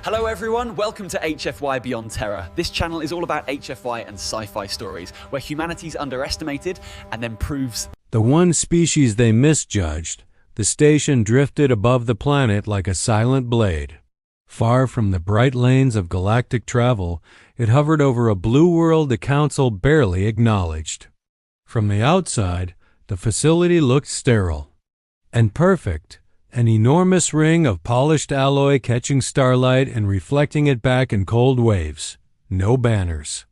Hello everyone, welcome to HFY Beyond Terror. This channel is all about HFY and sci-fi stories, where humanity's underestimated and then proves the one species they misjudged. The station drifted above the planet like a silent blade. Far from the bright lanes of galactic travel, it hovered over a blue world the Council barely acknowledged. From the outside, the facility looked sterile and perfect. An enormous ring of polished alloy catching starlight and reflecting it back in cold waves. No banners.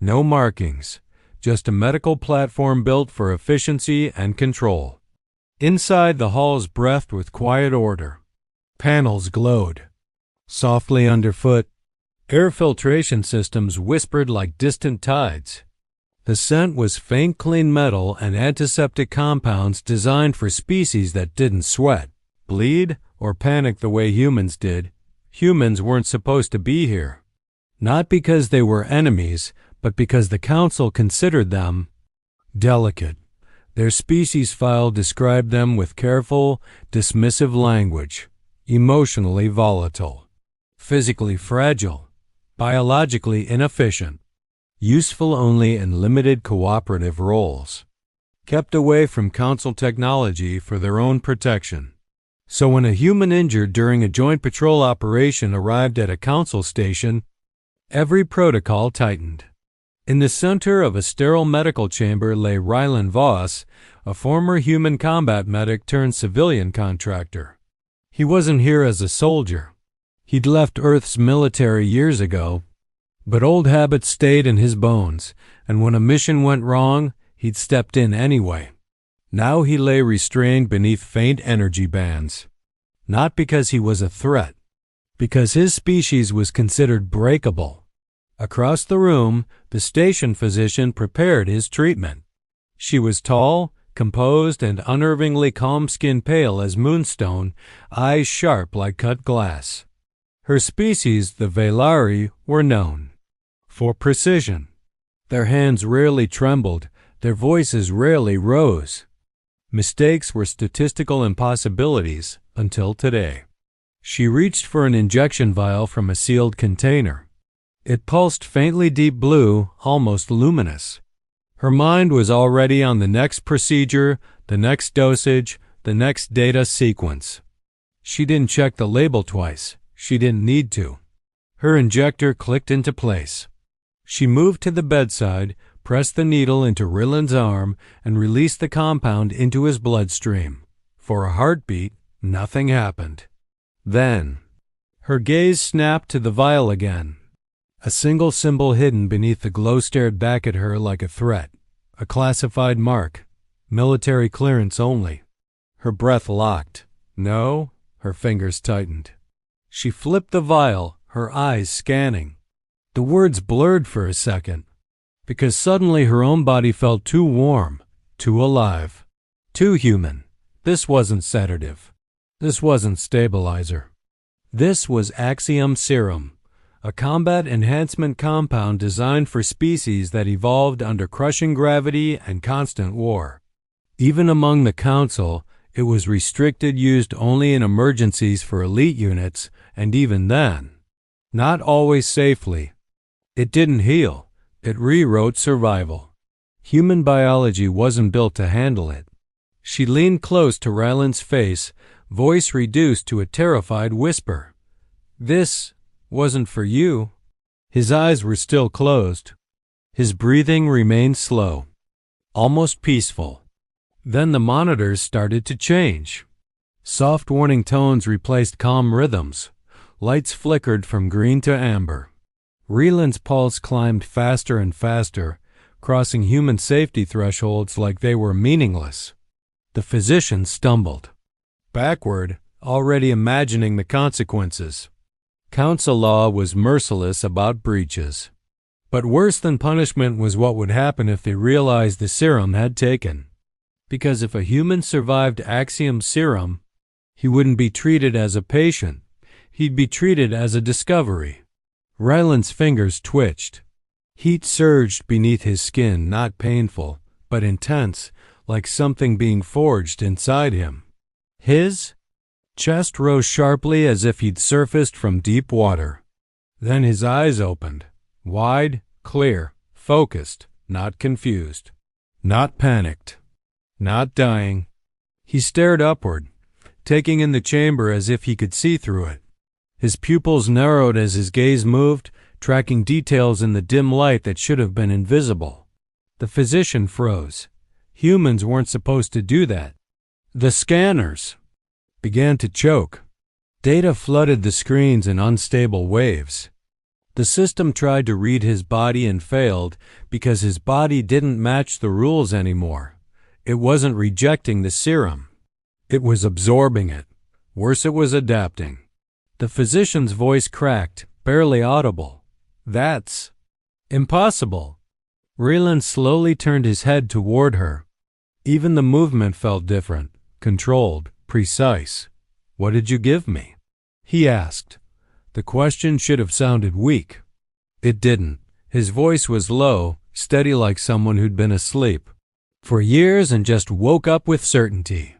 No markings. Just a medical platform built for efficiency and control. Inside, the halls breathed with quiet order. Panels glowed. Softly underfoot, air filtration systems whispered like distant tides. The scent was faint clean metal and antiseptic compounds designed for species that didn't sweat, bleed, or panic the way humans did. Humans weren't supposed to be here. Not because they were enemies, but because the Council considered them delicate. Their species file described them with careful, dismissive language. Emotionally volatile. Physically fragile. Biologically inefficient. Useful only in limited cooperative roles. Kept away from Council technology for their own protection. So when a human injured during a joint patrol operation arrived at a Council station, every protocol tightened. In the center of a sterile medical chamber lay Rylan Voss, a former human combat medic turned civilian contractor. He wasn't here as a soldier. He'd left Earth's military years ago, but old habits stayed in his bones, and when a mission went wrong, he'd stepped in anyway. Now he lay restrained beneath faint energy bands. Not because he was a threat, because his species was considered breakable. Across the room, the station physician prepared his treatment. She was tall, composed, and unnervingly calm, skin pale as moonstone, eyes sharp like cut glass. Her species, the Velari, were known for precision. Their hands rarely trembled, their voices rarely rose. Mistakes were statistical impossibilities until today. She reached for an injection vial from a sealed container. It pulsed faintly deep blue, almost luminous. Her mind was already on the next procedure, the next dosage, the next data sequence. She didn't check the label twice. She didn't need to. Her injector clicked into place. She moved to the bedside, pressed the needle into Rylan's arm, and released the compound into his bloodstream. For a heartbeat, nothing happened. Then, her gaze snapped to the vial again. A single symbol hidden beneath the glow stared back at her like a threat. A classified mark. Military clearance only. Her breath locked. No, her fingers tightened. She flipped the vial, her eyes scanning. The words blurred for a second, because suddenly her own body felt too warm, too alive, too human. This wasn't sedative. This wasn't stabilizer. This was Axiom Serum, a combat enhancement compound designed for species that evolved under crushing gravity and constant war. Even among the Council, it was restricted, used only in emergencies for elite units, and even then, not always safely. It didn't heal. It rewrote survival. Human biology wasn't built to handle it. She leaned close to Rylan's face, voice reduced to a terrified whisper. This wasn't for you. His eyes were still closed. His breathing remained slow, almost peaceful. Then the monitors started to change. Soft warning tones replaced calm rhythms. Lights flickered from green to amber. Rylan's pulse climbed faster and faster, crossing human safety thresholds like they were meaningless. The physician stumbled backward, already imagining the consequences. Council law was merciless about breaches. But worse than punishment was what would happen if they realized the serum had taken. Because if a human survived Axiom Serum, he wouldn't be treated as a patient. He'd be treated as a discovery. Rylan's fingers twitched. Heat surged beneath his skin, not painful, but intense, like something being forged inside him. His Chest rose sharply as if he'd surfaced from deep water. Then his eyes opened, wide, clear, focused, not confused, not panicked, not dying. He stared upward, taking in the chamber as if he could see through it. His pupils narrowed as his gaze moved, tracking details in the dim light that should have been invisible. The physician froze. Humans weren't supposed to do that. The scanners began to choke. Data flooded the screens in unstable waves. The system tried to read his body and failed because his body didn't match the rules anymore. It wasn't rejecting the serum. It was absorbing it. Worse, it was adapting. The physician's voice cracked, barely audible. That's impossible. Raylan slowly turned his head toward her. Even the movement felt different, controlled, precise. What did you give me? He asked. The question should have sounded weak. It didn't. His voice was low, steady like someone who'd been asleep for years and just woke up with certainty.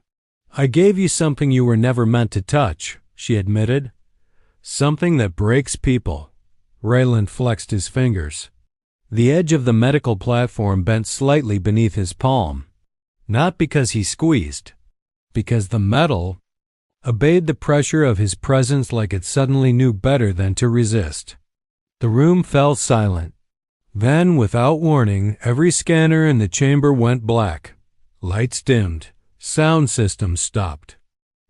I gave you something you were never meant to touch, she admitted. Something that breaks people. Raylan flexed his fingers. The edge of the medical platform bent slightly beneath his palm. Not because he squeezed, because the metal obeyed the pressure of his presence like it suddenly knew better than to resist. The room fell silent. Then, without warning, every scanner in the chamber went black. Lights dimmed. Sound systems stopped.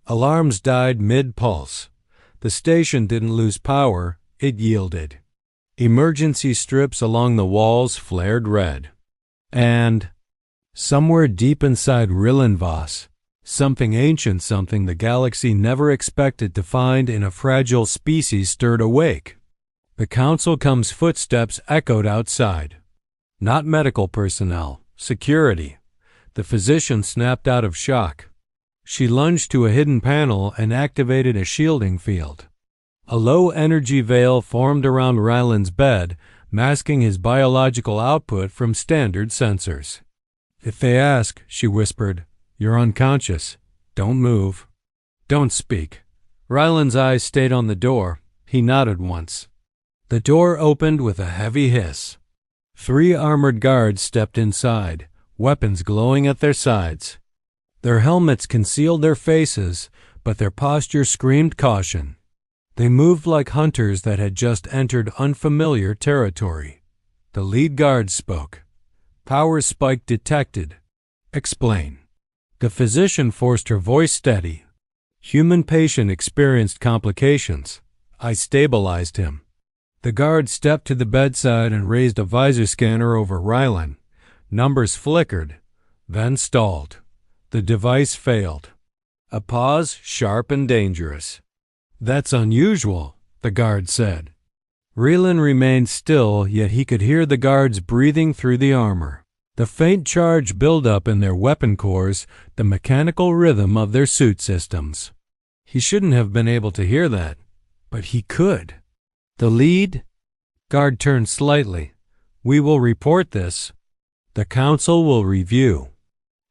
Alarms died mid-pulse. The station didn't lose power, it yielded. Emergency strips along the walls flared red. And somewhere deep inside Rillenvoss, something ancient, something the galaxy never expected to find in a fragile species stirred awake. The Council Come's footsteps echoed outside. Not medical personnel, security. The physician snapped out of shock. She lunged to a hidden panel and activated a shielding field. A low-energy veil formed around Ryland's bed, masking his biological output from standard sensors. If they ask, she whispered, you're unconscious. Don't move. Don't speak. Ryland's eyes stayed on the door. He nodded once. The door opened with a heavy hiss. 3 armored guards stepped inside, weapons glowing at their sides. Their helmets concealed their faces, but their posture screamed caution. They moved like hunters that had just entered unfamiliar territory. The lead guard spoke. Power spike detected. Explain. The physician forced her voice steady. Human patient experienced complications. I stabilized him. The guard stepped to the bedside and raised a visor scanner over Rylan. Numbers flickered, then stalled. The device failed. A pause, sharp and dangerous. That's unusual, the guard said. Rylan remained still, yet he could hear the guards breathing through the armor. The faint charge buildup in their weapon cores, the mechanical rhythm of their suit systems. He shouldn't have been able to hear that, but he could. The lead guard turned slightly. We will report this. The council will review.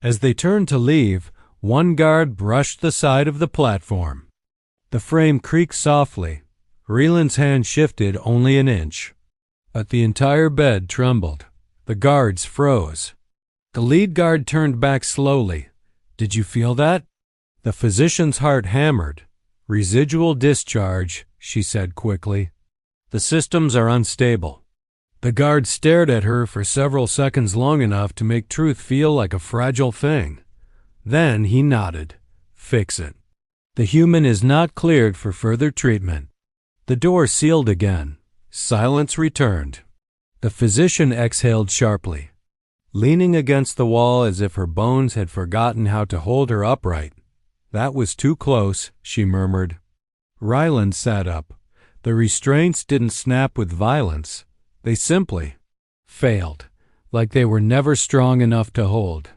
As they turned to leave, one guard brushed the side of the platform. The frame creaked softly. Ryland's hand shifted only an inch. But the entire bed trembled. The guards froze. The lead guard turned back slowly. Did you feel that? The physician's heart hammered. Residual discharge, she said quickly. The systems are unstable. The guard stared at her for several seconds, long enough to make truth feel like a fragile thing. Then he nodded. Fix it. The human is not cleared for further treatment. The door sealed again. Silence returned. The physician exhaled sharply. Leaning against the wall as if her bones had forgotten how to hold her upright. That was too close, she murmured. Ryland sat up. The restraints didn't snap with violence. They simply failed, like they were never strong enough to hold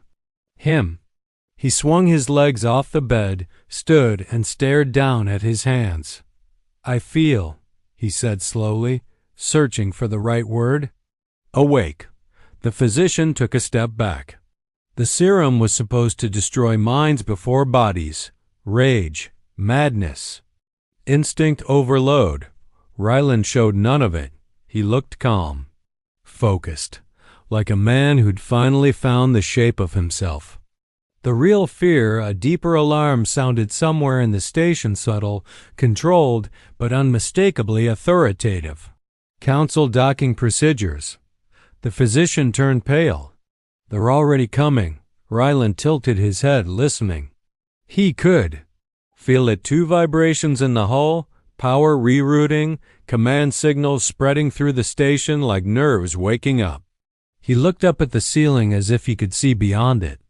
him. He swung his legs off the bed, stood, and stared down at his hands. I feel, he said slowly, searching for the right word. Awake. The physician took a step back. The serum was supposed to destroy minds before bodies. Rage, Madness. Instinct overload. Ryland showed none of it. He looked calm. Focused. Like a man who'd finally found the shape of himself. The real fear, a deeper alarm, sounded somewhere in the station subtle, controlled, but unmistakably authoritative. Council docking procedures. The physician turned pale. They're already coming. Ryland tilted his head, listening. He could feel it. 2 vibrations in the hull, power rerouting, command signals spreading through the station like nerves waking up. He looked up at the ceiling as if he could see beyond it.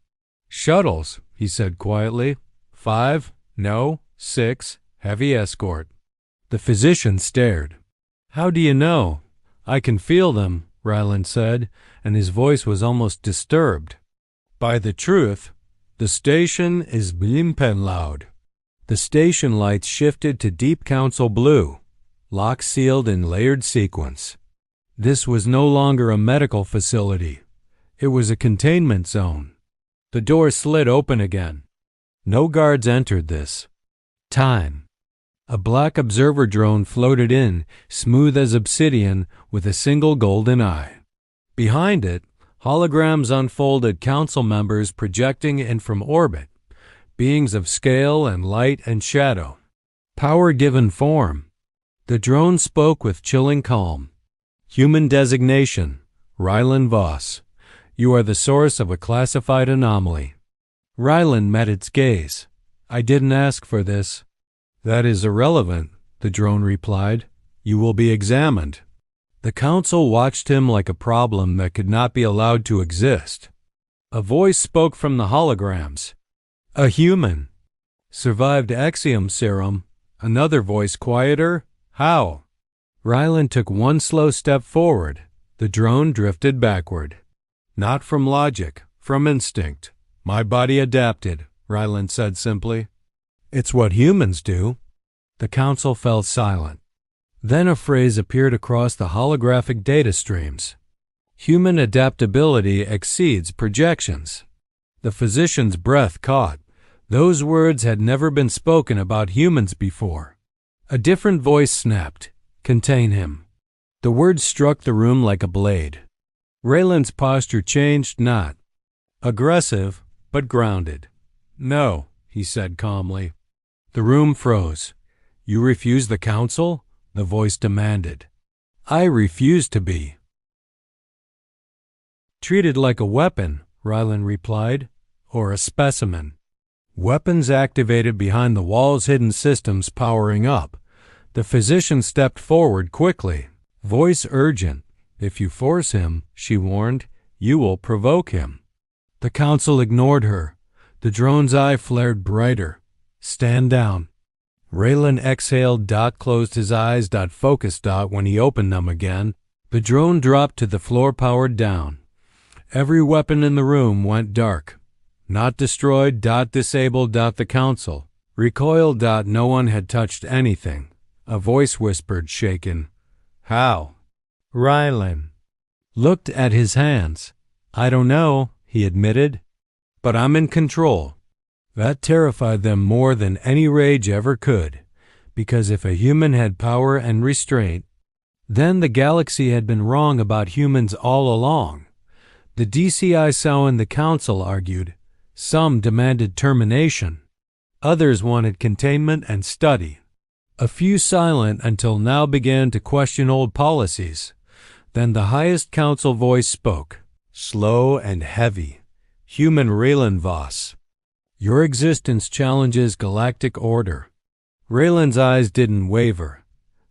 Shuttles, he said quietly. 5, no, 6, heavy escort. The physician stared. How do you know? I can feel them, Ryland said, and his voice was almost disturbed. By the truth, the station is blimpen loud. The station lights shifted to deep council blue, lock sealed in layered sequence. This was no longer a medical facility. It was a containment zone. The door slid open again. No guards entered this time. A black observer drone floated in, smooth as obsidian, with a single golden eye. Behind it, holograms unfolded, council members projecting in from orbit, beings of scale and light and shadow. Power given form. The drone spoke with chilling calm. Human designation, Ryland Voss. You are the source of a classified anomaly. Ryland met its gaze. I didn't ask for this. That is irrelevant, the drone replied. You will be examined. The council watched him like a problem that could not be allowed to exist. A voice spoke from the holograms. A human. Survived Axiom serum. Another voice, quieter. How? Ryland took one slow step forward. The drone drifted backward. Not from logic, from instinct. My body adapted, Ryland said simply. It's what humans do. The council fell silent. Then a phrase appeared across the holographic data streams. Human adaptability exceeds projections. The physician's breath caught. Those words had never been spoken about humans before. A different voice snapped. Contain him. The words struck the room like a blade. Rayland's posture changed not. Aggressive, but grounded. No, he said calmly. The room froze. You refuse the council? The voice demanded. I refuse to be. Treated like a weapon, Ryland replied, or a specimen. Weapons activated behind the wall's hidden systems powering up. The physician stepped forward quickly, voice urgent. If you force him, she warned, you will provoke him. The council ignored her. The drone's eye flared brighter. Stand down. Rayland exhaled. Closed his eyes. Focused. When he opened them again, the drone dropped to the floor, powered down. Every weapon in the room went dark. Not destroyed. Disabled. The council recoiled. No one had touched anything. A voice whispered, shaken. How? Ryland looked at his hands. I don't know, he admitted, but I'm in control. That terrified them more than any rage ever could, because if a human had power and restraint, then the galaxy had been wrong about humans all along. The DCI Sao and the council argued. Some demanded termination. Others wanted containment and study. A few silent until now began to question old policies. Then the highest council voice spoke, slow and heavy. Human Rayland Voss. Your existence challenges galactic order. Rayland's eyes didn't waver.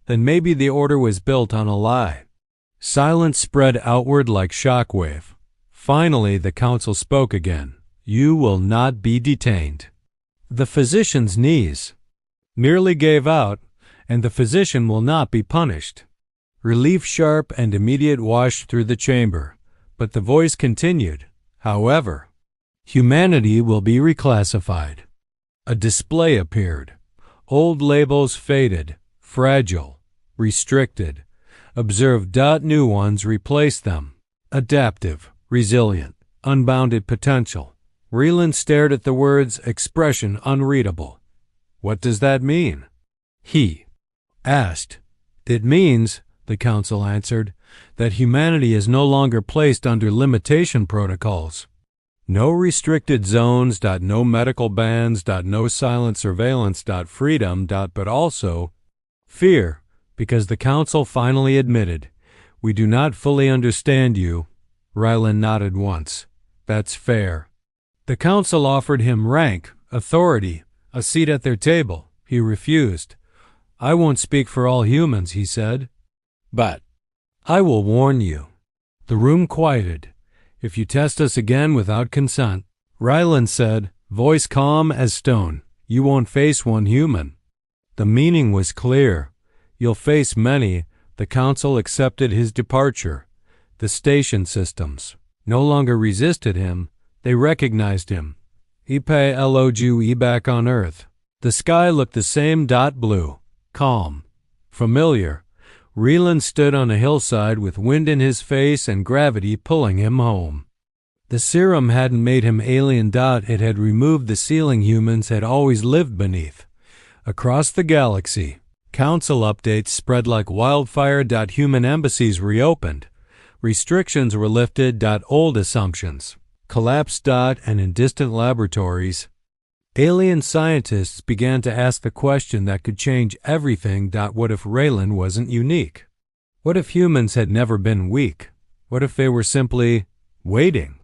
Then maybe the order was built on a lie. Silence spread outward like shockwave. Finally, the council spoke again. You will not be detained. The physician's knees merely gave out, and the physician will not be punished. Relief sharp and immediate washed through the chamber, but the voice continued. However, humanity will be reclassified. A display appeared. Old labels faded, fragile, restricted. Observed. New ones replaced them. Adaptive, resilient, unbounded potential. Rayland stared at the words, expression unreadable. What does that mean? He asked. It means, the council answered, that humanity is no longer placed under limitation protocols. No restricted zones, no medical bans, no silent surveillance, freedom, but also fear, because the council finally admitted, we do not fully understand you. Rylan nodded once. That's fair. The council offered him rank, authority, a seat at their table. He refused. I won't speak for all humans, he said. But I will warn you. The room quieted. If you test us again without consent, Rylan said, voice calm as stone, you won't face one human. The meaning was clear. You'll face many. The council accepted his departure. The station systems no longer resisted him. They recognized him. Ipe Eloju back on Earth. The sky looked the same blue, calm, familiar. Rylan stood on a hillside with wind in his face and gravity pulling him home. The serum hadn't made him alien. It had removed the ceiling humans had always lived beneath. Across the galaxy, council updates spread like wildfire. Human embassies reopened. Restrictions were lifted. Old assumptions collapsed. And in distant laboratories, alien scientists began to ask the question that could change everything. What if Raylan wasn't unique? What if humans had never been weak? What if they were simply waiting?